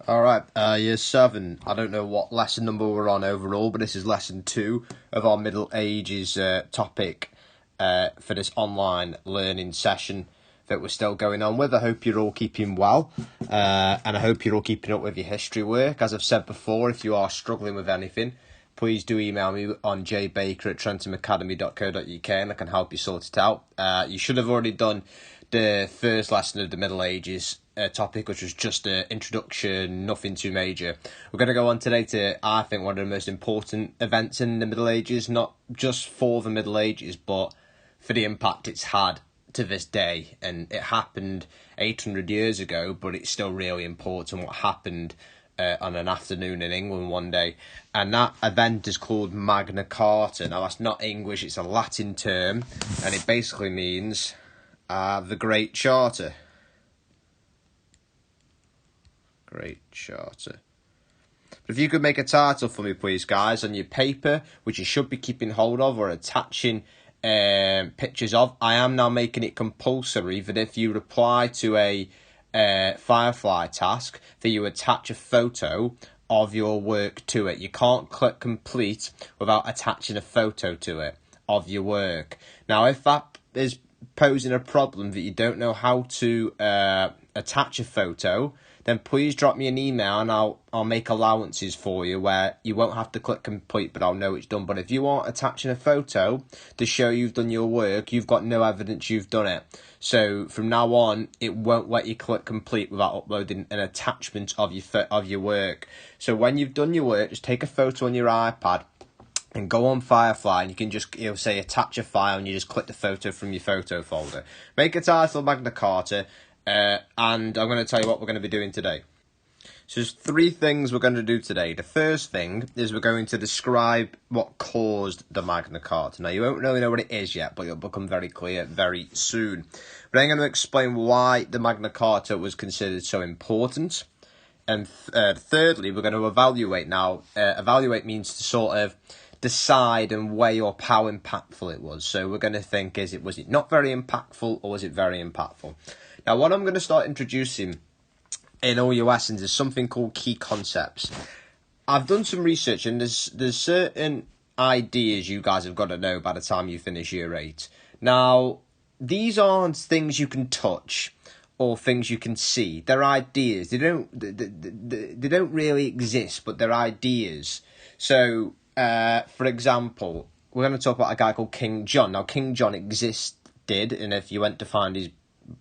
All right, year 7. I don't know what lesson number we're on overall, but this is lesson 2 of our Middle Ages topic for this online learning session that we're still going on with. I hope you're all keeping well, and I hope you're all keeping up with your history work. As I've said before, if you are struggling with anything, please do email me on jbaker@trentonacademy.co.uk and I can help you sort it out. You should have already done the first lesson of the Middle Ages topic, which was just an introduction, nothing too major. We're going to go on today to, I think, one of the most important events in the Middle Ages, not just for the Middle Ages, but for the impact it's had to this day. And it happened 800 years ago, but it's still really important what happened on an afternoon in England one day. And that event is called Magna Carta. Now, that's not English, it's a Latin term, and it basically means the Great Charter. Great Charter. But if you could make a title for me, please, guys, on your paper, which you should be keeping hold of or attaching pictures of. I am now making it compulsory that if you reply to a Firefly task, that you attach a photo of your work to it. You can't click complete without attaching a photo to it of your work. Now, if that is posing a problem that you don't know how to attach a photo, then please drop me an email and I'll make allowances for you where you won't have to click complete, but I'll know it's done. But if you aren't attaching a photo to show you've done your work, you've got no evidence you've done it. So from now on, it won't let you click complete without uploading an attachment of your work. So when you've done your work, just take a photo on your iPad and go on Firefly, and you can just, say attach a file, and you just click the photo from your photo folder. Make a title Magna Carta, and I'm going to tell you what we're going to be doing today. So there's 3 things we're going to do today. The first thing is we're going to describe what caused the Magna Carta. Now, you won't really know what it is yet, but it'll become very clear very soon. But I'm going to explain why the Magna Carta was considered so important. And thirdly, we're going to evaluate. Now, evaluate means to sort of decide and weigh up how impactful it was. So we're going to think, was it not very impactful or was it very impactful? Now, what I'm going to start introducing in all your lessons is something called key concepts. I've done some research, and there's certain ideas you guys have got to know by the time you finish year 8. Now, these aren't things you can touch or things you can see. They're ideas. They don't really exist, but they're ideas. So, for example, we're going to talk about a guy called King John. Now, King John existed, and if you went to find his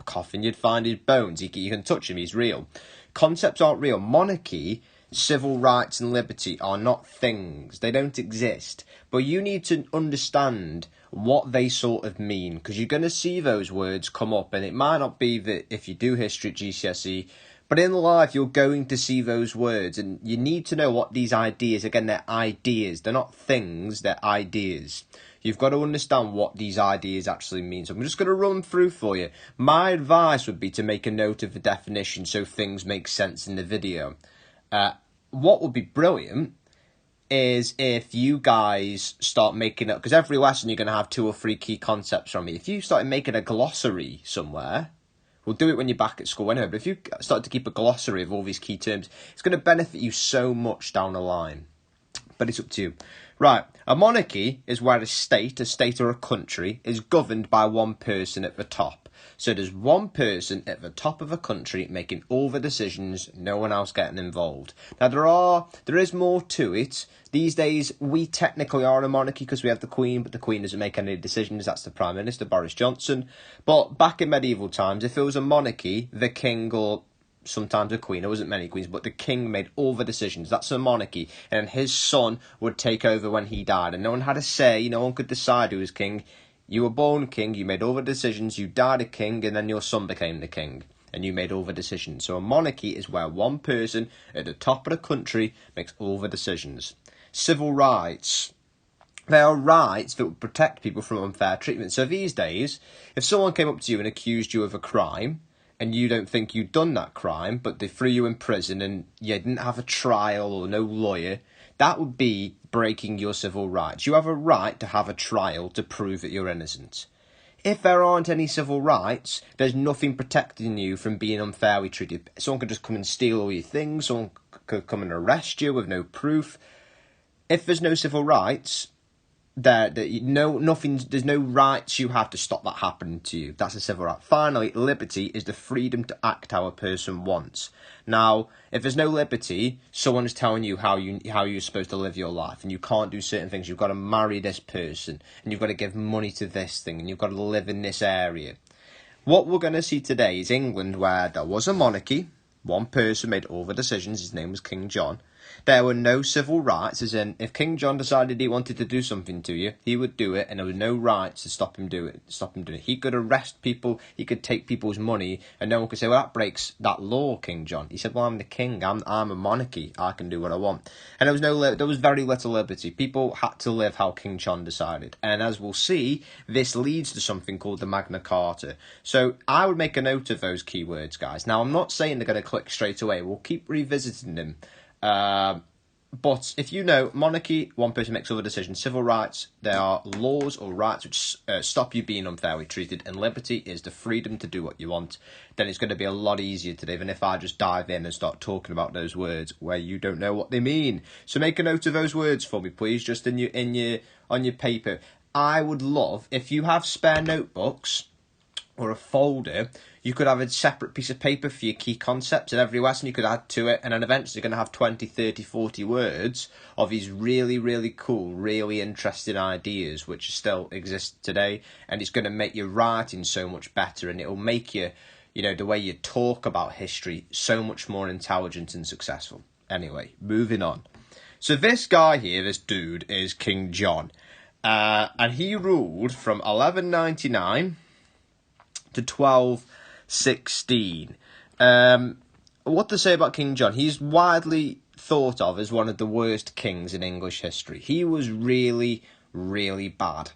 coffin, you'd find his bones. You can touch him, he's real. Concepts aren't real. Monarchy, civil rights and liberty are not things. They don't exist. But you need to understand what they sort of mean, because you're going to see those words come up, and it might not be that if you do history at GCSE, but in life you're going to see those words, and you need to know what these ideas, again, they're ideas. They're not things, they're ideas. You've got to understand what these ideas actually mean. So I'm just going to run through for you. My advice would be to make a note of the definition so things make sense in the video. What would be brilliant is if you guys start making up, because every lesson you're going to have 2 or 3 key concepts from me. If you started making a glossary somewhere, we'll do it when you're back at school anyway, but if you start to keep a glossary of all these key terms, it's going to benefit you so much down the line. But it's up to you. Right, a monarchy is where a state or a country is governed by one person at the top. So there's one person at the top of a country making all the decisions, no one else getting involved. Now, there is more to it. These days, we technically are a monarchy because we have the Queen, but the Queen doesn't make any decisions. That's the Prime Minister, Boris Johnson. But back in medieval times, if it was a monarchy, the king or sometimes a queen, there wasn't many queens, but the king made all the decisions. That's a monarchy, and his son would take over when he died, and no one had a say, no one could decide who was king. You were born king, you made all the decisions, you died a king, and then your son became the king, and you made all the decisions. So a monarchy is where one person at the top of the country makes all the decisions. Civil rights. They are rights that would protect people from unfair treatment. So these days, if someone came up to you and accused you of a crime, and you don't think you'd done that crime, but they threw you in prison and you didn't have a trial or no lawyer, that would be breaking your civil rights. You have a right to have a trial to prove that you're innocent. If there aren't any civil rights, there's nothing protecting you from being unfairly treated. Someone could just come and steal all your things. Someone could come and arrest you with no proof. If there's no civil rights, there's no rights you have to stop that happening to you. That's a civil right. Finally, liberty is the freedom to act how a person wants. Now, if there's no liberty, someone's telling you how you're supposed to live your life, and you can't do certain things. You've got to marry this person, and you've got to give money to this thing, and you've got to live in this area. What we're going to see today is England, where there was a monarchy. One person made all the decisions. His name was King John. There were no civil rights, as in, if King John decided he wanted to do something to you, he would do it, and there was no rights to stop him doing it. He could arrest people, he could take people's money, and no one could say, well, that breaks that law, King John. He said, well, I'm the king, I'm a monarchy, I can do what I want. And there was very little liberty. People had to live how King John decided. And as we'll see, this leads to something called the Magna Carta. So I would make a note of those keywords, guys. Now, I'm not saying they're going to click straight away. We'll keep revisiting them. But if you know, monarchy, one person makes all the decisions. Civil rights, there are laws or rights which stop you being unfairly treated, and liberty is the freedom to do what you want. Then it's going to be a lot easier today than if I just dive in and start talking about those words where you don't know what they mean. So make a note of those words for me, please, just on your paper. I would love, if you have spare notebooks or a folder, you could have a separate piece of paper for your key concepts in every lesson. You could add to it, and then eventually you're going to have 20, 30, 40 words of these really, really cool, really interesting ideas which still exist today. And it's going to make your writing so much better, and it'll make you, the way you talk about history so much more intelligent and successful. Anyway, moving on. So this guy here, this dude, is King John. And he ruled from 1199 to 1216. What to say about King John? He's widely thought of as one of the worst kings in English history. He was really, really bad.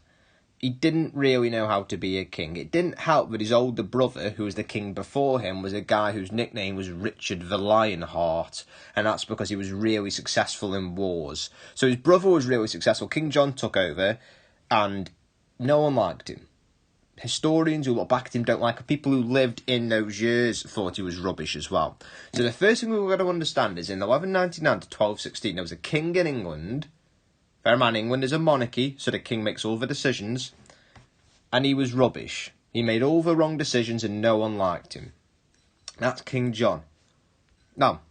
He didn't really know how to be a king. It didn't help that his older brother, who was the king before him, was a guy whose nickname was Richard the Lionheart, and that's because he was really successful in wars. So his brother was really successful. King John took over, and no one liked him. Historians who look back at him don't like him. People who lived in those years thought he was rubbish as well. So the first thing we've got to understand is in 1199 to 1216, there was a king in England. Bear in mind, England is a monarchy, so the king makes all the decisions. And he was rubbish. He made all the wrong decisions and no one liked him. That's King John. Now,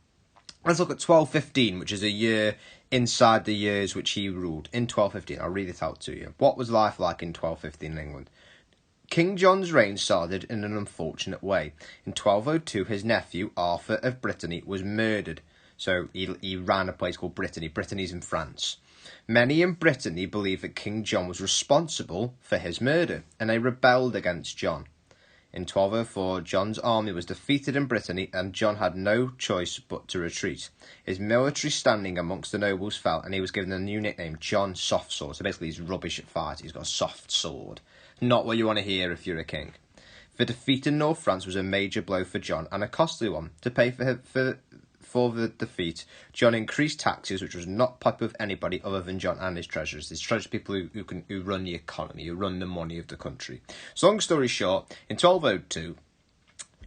let's look at 1215, which is a year inside the years which he ruled. In 1215, I'll read it out to you. What was life like in 1215 in England? King John's reign started in an unfortunate way. In 1202, his nephew, Arthur of Brittany, was murdered. So he ran a place called Brittany. Brittany's in France. Many in Brittany believed that King John was responsible for his murder, and they rebelled against John. In 1204, John's army was defeated in Brittany, and John had no choice but to retreat. His military standing amongst the nobles fell, and he was given a new nickname, John Soft Sword. So basically he's rubbish at fighting. He's got a soft sword. Not what you want to hear if you're a king. The defeat in North France was a major blow for John, and a costly one. To pay for the defeat, John increased taxes, which was not popular with anybody other than John and his treasurers. His treasurers, people who run the economy, who run the money of the country. So long story short, in 1202,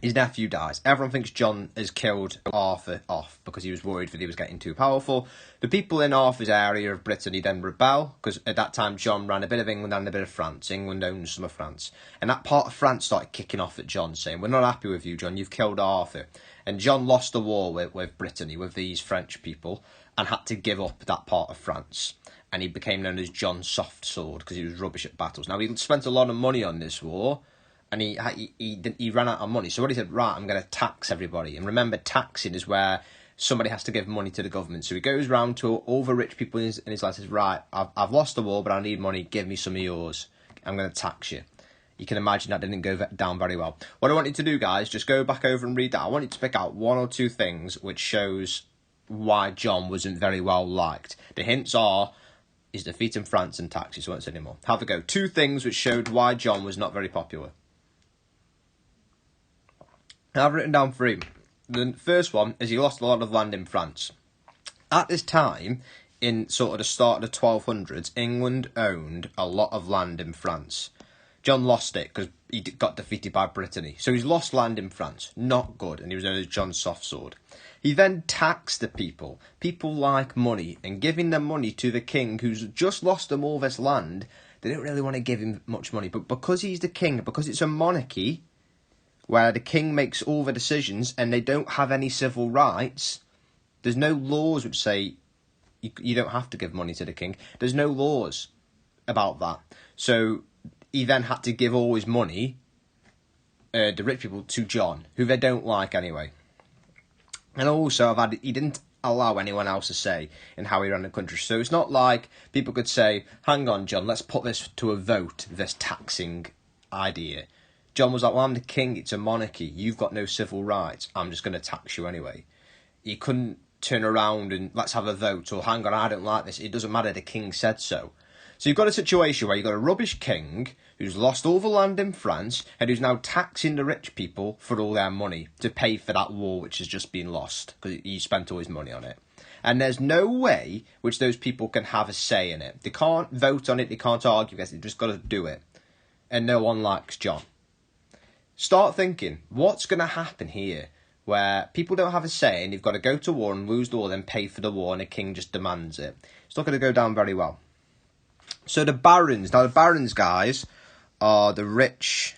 his nephew dies. Everyone thinks John has killed Arthur off because he was worried that he was getting too powerful. The people in Arthur's area of Brittany then rebel because at that time John ran a bit of England and a bit of France. England owned some of France. And that part of France started kicking off at John, saying, we're not happy with you, John. You've killed Arthur. And John lost the war with Brittany, with these French people, and had to give up that part of France. And he became known as John Soft Sword because he was rubbish at battles. Now, he spent a lot of money on this war, and he ran out of money. So what he said, right, I'm going to tax everybody. And remember, taxing is where somebody has to give money to the government. So he goes round to all the rich people in his life and says, right, I've lost the war, but I need money. Give me some of yours. I'm going to tax you. You can imagine that didn't go down very well. What I want you to do, guys, just go back over and read that. I want you to pick out one or two things which shows why John wasn't very well liked. The hints are his defeat in France and taxes. So I won't say anymore. Have a go. Two things which showed why John was not very popular. I've written down three. The first one is he lost a lot of land in France. At this time, in sort of the start of the 1200s, England owned a lot of land in France. John lost it because he got defeated by Brittany. So he's lost land in France. Not good. And he was known as John Softsword. He then taxed the people. People like money. And giving them money to the king who's just lost them all this land, they don't really want to give him much money. But because he's the king, because it's a monarchy where the king makes all the decisions and they don't have any civil rights, there's no laws which say you don't have to give money to the king. There's no laws about that. So he then had to give all his money, the rich people, to John, who they don't like anyway. And also, he didn't allow anyone else to say in how he ran the country. So it's not like people could say, hang on, John, let's put this to a vote, this taxing idea. John was like, well, I'm the king, it's a monarchy, you've got no civil rights, I'm just going to tax you anyway. He couldn't turn around and let's have a vote, or hang on, I don't like this, it doesn't matter, the king said so. So you've got a situation where you've got a rubbish king who's lost all the land in France and who's now taxing the rich people for all their money to pay for that war which has just been lost because he spent all his money on it. And there's no way which those people can have a say in it. They can't vote on it, they can't argue against it, they've just got to do it. And no one likes John. Start thinking, what's going to happen here where people don't have a say and you've got to go to war and lose the war, then pay for the war and the king just demands it? It's not going to go down very well. So the barons, guys, are the rich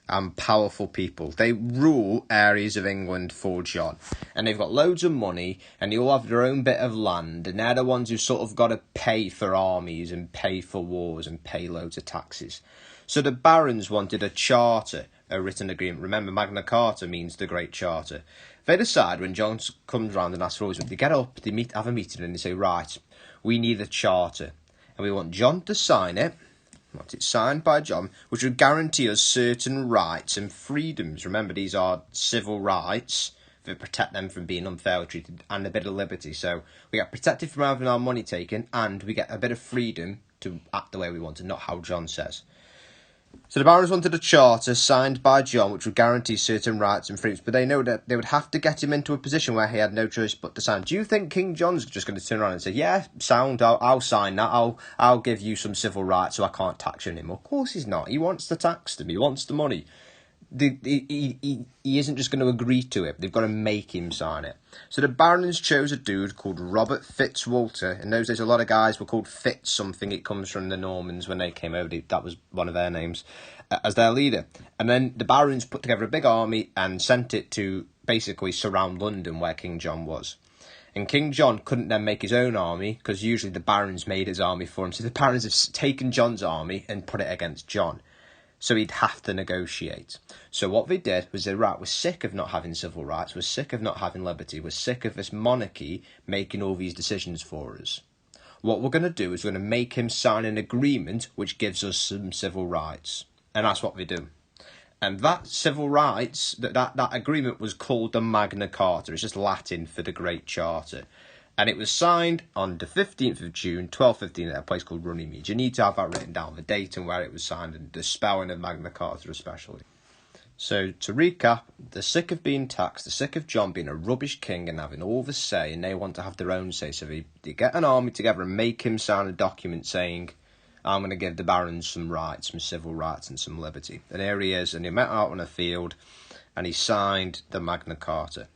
and powerful people. They rule areas of England for John. And they've got loads of money and they all have their own bit of land. And they're the ones who sort of got to pay for armies and pay for wars and pay loads of taxes. So the barons wanted a charter, a written agreement. Remember, Magna Carta means the Great Charter. They decide when John comes round and asks for always, they get up, they have a meeting and they say, right, we need a charter. And we want John to sign it. We want it signed by John, which would guarantee us certain rights and freedoms. Remember, these are civil rights that protect them from being unfairly treated and a bit of liberty. So we get protected from having our money taken and we get a bit of freedom to act the way we want and not how John says. So the barons wanted a charter signed by John which would guarantee certain rights and freedoms, but they know that they would have to get him into a position where he had no choice but to sign. Do you think King John's just going to turn around and say, yeah, sound, I'll sign that, I'll give you some civil rights so I can't tax you anymore? Of course he's not. He wants to tax them. He wants the money. He isn't just going to agree to it. They've got to make him sign it. So the barons chose a dude called Robert Fitzwalter. In those days, a lot of guys were called Fitz something. It comes from the Normans when they came over. That was one of their names, as their leader. And then the barons put together a big army and sent it to basically surround London where King John was. And King John couldn't then make his own army because usually the barons made his army for him. So the barons have taken John's army and put it against John. So he'd have to negotiate. So what they did was we're sick of not having civil rights, we're sick of not having liberty, we're sick of this monarchy making all these decisions for us. What we're going to do is we're going to make him sign an agreement which gives us some civil rights. And that's what they do. And that civil rights, that agreement was called the Magna Carta. It's just Latin for the Great Charter. And it was signed on the 15th of June, 1215, at a place called Runnymede. You need to have that written down, the date and where it was signed, and the spelling of Magna Carta especially. So, to recap, they're sick of being taxed, they're sick of John being a rubbish king and having all the say, and they want to have their own say. So they get an army together and make him sign a document saying, I'm going to give the barons some rights, some civil rights and some liberty. And here he is, and he met out on a field, and he signed the Magna Carta.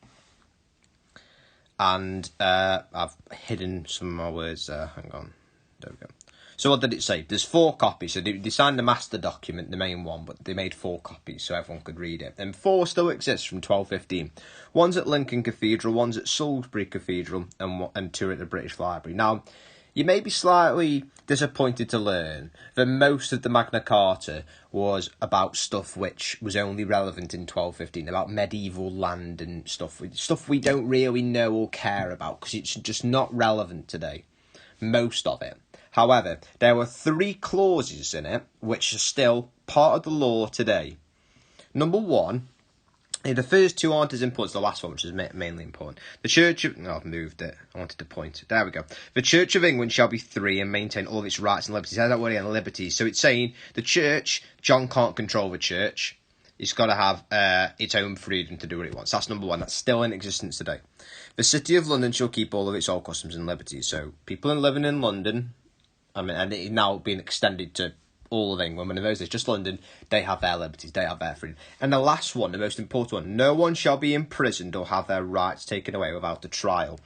And I've hidden some of my words there. Hang on. There we go. So what did it say? There's 4 copies. So they signed the master document, the main one, but they made 4 copies so everyone could read it. And 4 still exist from 1215. One's at Lincoln Cathedral, one's at Salisbury Cathedral, and 2 at the British Library. Now, you may be slightly disappointed to learn that most of the Magna Carta was about stuff which was only relevant in 1215, about medieval land and stuff we don't really know or care about because it's just not relevant today, most of it. However, there were 3 clauses in it which are still part of the law today. Number 1, the first 2 aren't as important as the last one, which is mainly important. The Church of... No, I've moved it. I wanted to point. There we go. The Church of England shall be free and maintain all of its rights and liberties. That's already on liberties. So it's saying the church, John can't control the church. It's got to have its own freedom to do what it wants. That's number 1. That's still in existence today. The City of London shall keep all of its old customs and liberties. So people living in London, and it's now being extended to all of England. When in those days, just London, they have their liberties, they have their freedom. And the last one, the most important one, no one shall be imprisoned or have their rights taken away without a trial.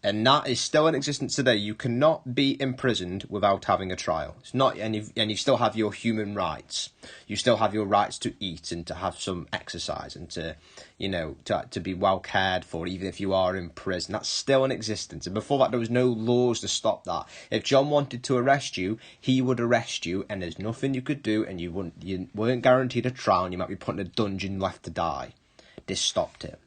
And that is still in existence today. You cannot be imprisoned without having a trial. It's not, and you still have your human rights. You still have your rights to eat and to have some exercise and to, to be well cared for, even if you are in prison. That's still in existence. And before that, there was no laws to stop that. If John wanted to arrest you, he would arrest you, and there's nothing you could do, and you weren't guaranteed a trial, and you might be put in a dungeon left to die. This stopped it.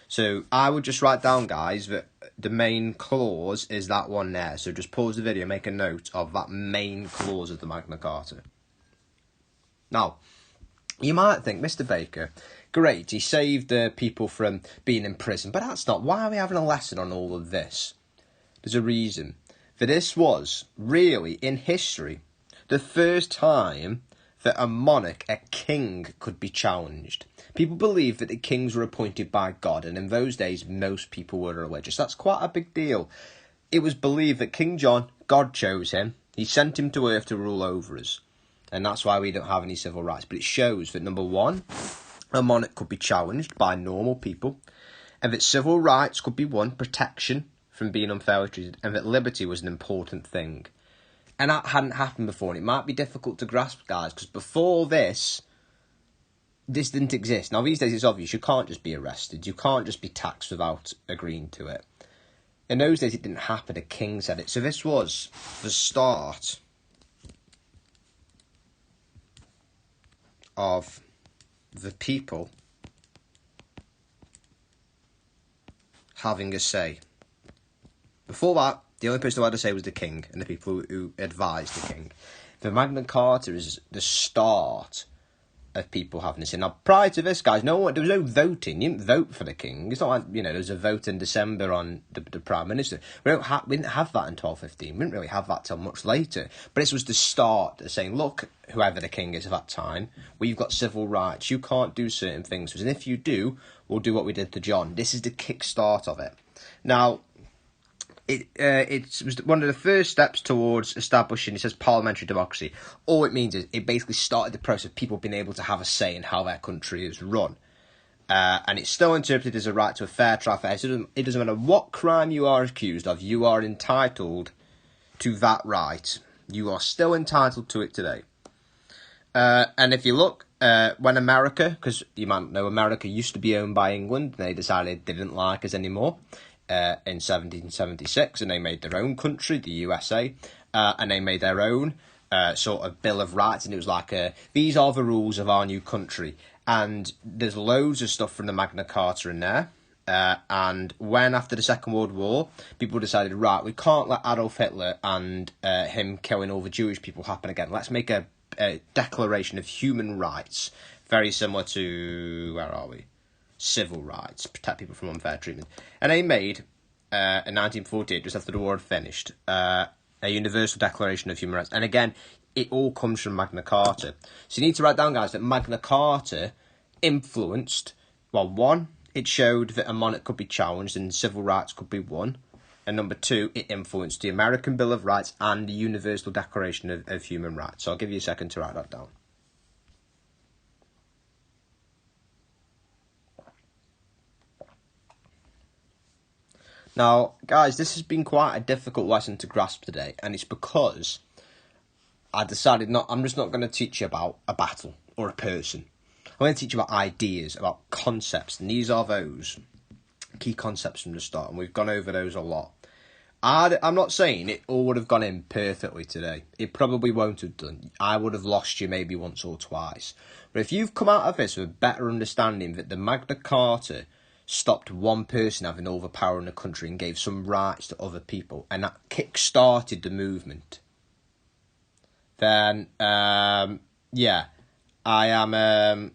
So I would just write down, guys, that the main clause is that one there. So just pause the video, make a note of that main clause of the Magna Carta. Now, you might think, Mr. Baker, great, he saved the people from being in prison, but that's not. Why are we having a lesson on all of this? There's a reason. For this was, really, in history, the first time that a monarch, a king, could be challenged. People believed that the kings were appointed by God, and in those days, most people were religious. That's quite a big deal. It was believed that King John, God chose him. He sent him to earth to rule over us. And that's why we don't have any civil rights. But it shows that, number one, a monarch could be challenged by normal people, and that civil rights could be won, protection from being unfairly treated, and that liberty was an important thing. And that hadn't happened before, and it might be difficult to grasp, guys, because before this didn't exist. Now, these days it's obvious. You can't just be arrested. You can't just be taxed without agreeing to it. In those days, it didn't happen. A king said it. So this was the start of the people having a say. Before that, the only person who had a say was the king and the people who advised the king. The Magna Carta is the start of people having a say. Now, prior to this, guys, there was no voting. You didn't vote for the king. It's not like, there was a vote in December on the Prime Minister. We didn't have that in 1215. We didn't really have that till much later. But this was the start of saying, look, whoever the king is at that time, we've got civil rights. You can't do certain things. And if you do, we'll do what we did to John. This is the kickstart of it. Now, it was one of the first steps towards establishing, it says, parliamentary democracy. All it means is it basically started the process of people being able to have a say in how their country is run. And it's still interpreted as a right to a fair trial. It doesn't matter what crime you are accused of, you are entitled to that right. You are still entitled to it today. And if you look, when America, because you might know America used to be owned by England, and they decided they didn't like us anymore. In 1776, and they made their own country, the USA, and they made their own sort of Bill of Rights, and it was like, these are the rules of our new country, and there's loads of stuff from the Magna Carta in there, and when, after the Second World War, people decided, right, we can't let Adolf Hitler and him killing all the Jewish people happen again, let's make a Declaration of Human Rights, very similar to, where are we? Civil rights, protect people from unfair treatment. And they made, in 1948, just after the war had finished, a Universal Declaration of Human Rights. And again, it all comes from Magna Carta. So you need to write down, guys, that Magna Carta influenced, well, one, it showed that a monarch could be challenged and civil rights could be won. And number two, it influenced the American Bill of Rights and the Universal Declaration of Human Rights. So I'll give you a second to write that down. Now, guys, this has been quite a difficult lesson to grasp today, and it's because I decided I'm just not going to teach you about a battle or a person. I'm going to teach you about ideas, about concepts, and these are those key concepts from the start, and we've gone over those a lot. I'm not saying it all would have gone in perfectly today. It probably won't have done. I would have lost you maybe once or twice. But if you've come out of this with a better understanding that the Magna Carta stopped one person having all the power in the country and gave some rights to other people, and that kick-started the movement, then, yeah, I am,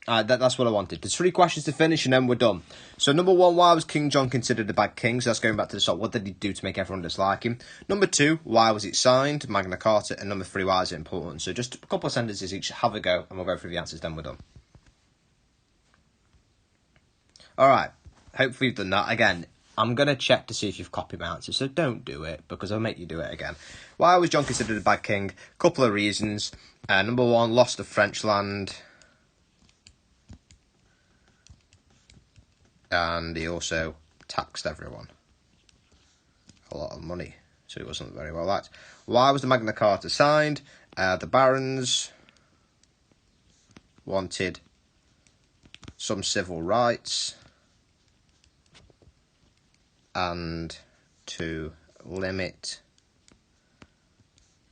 that's what I wanted. There's 3 questions to finish, and then we're done. So, number 1, why was King John considered a bad king? So that's going back to the start. What did he do to make everyone dislike him? Number 2, why was it signed, Magna Carta? And number 3, why is it important? So just a couple of sentences each, have a go, and we'll go through the answers, then we're done. Alright, hopefully you've done that. Again, I'm going to check to see if you've copied my answer, so don't do it, because I'll make you do it again. Why was John considered a bad king? Couple of reasons. Number one, lost of French land. And he also taxed everyone. A lot of money, so he wasn't very well liked. Why was the Magna Carta signed? The barons wanted some civil rights and to limit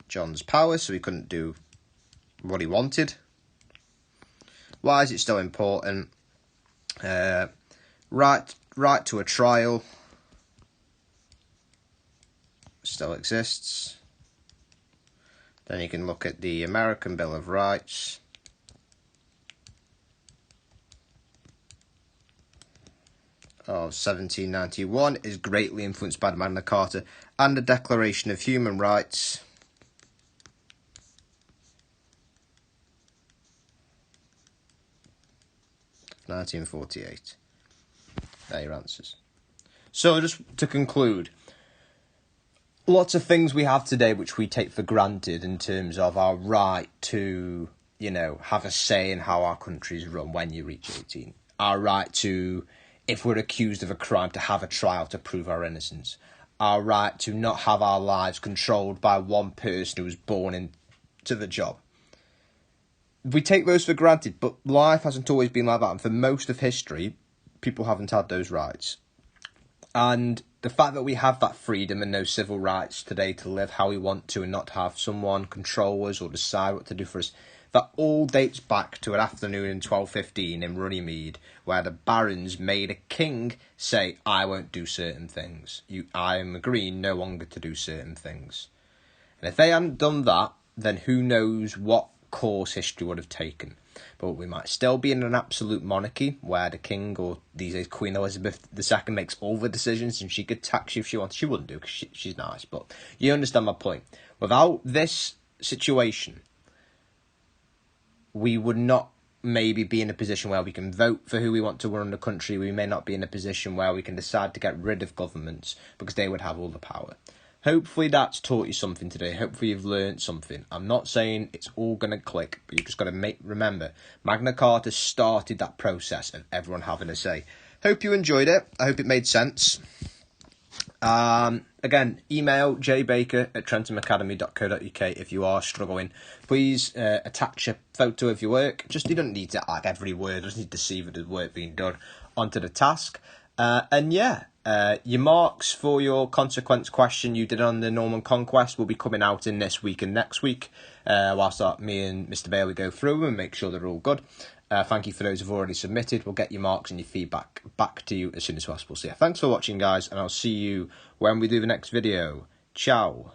John's power so he couldn't do what he wanted. Why is it still important? Right to a trial still exists. Then you can look at the American Bill of Rights. Of 1791 is greatly influenced by the Magna Carta and the Declaration of Human Rights. (1948). There are your answers. So just to conclude, lots of things we have today which we take for granted in terms of our right to, have a say in how our country's run when you reach 18. Our right to, if we're accused of a crime, to have a trial to prove our innocence. Our right to not have our lives controlled by one person who was born into the job. We take those for granted, but life hasn't always been like that. And for most of history, people haven't had those rights. And the fact that we have that freedom and those civil rights today to live how we want to and not to have someone control us or decide what to do for us, that all dates back to an afternoon in 1215 in Runnymede, where the barons made a king say, I won't do certain things. I am agreeing no longer to do certain things. And if they hadn't done that, then who knows what course history would have taken. But we might still be in an absolute monarchy where the king, or these days Queen Elizabeth II, makes all the decisions, and she could tax you if she wanted. She wouldn't do because she's nice, but you understand my point. Without this situation, we would not maybe be in a position where we can vote for who we want to run the country. We may not be in a position where we can decide to get rid of governments because they would have all the power. Hopefully that's taught you something today. Hopefully you've learned something. I'm not saying it's all going to click, but you've just got to remember, Magna Carta started that process of everyone having a say. Hope you enjoyed it. I hope it made sense. Again, email jbaker@trentonacademy.co.uk if you are struggling. Please attach a photo of your work. You don't need to add every word. Just need to see that there's work being done onto the task. Your marks for your consequence question you did on the Norman Conquest will be coming out in this week and next week, whilst me and Mr. Bailey go through and make sure they're all good. Thank you for those who've already submitted. We'll get your marks and your feedback back to you as soon as possible. So yeah, thanks for watching, guys, and I'll see you when we do the next video. Ciao.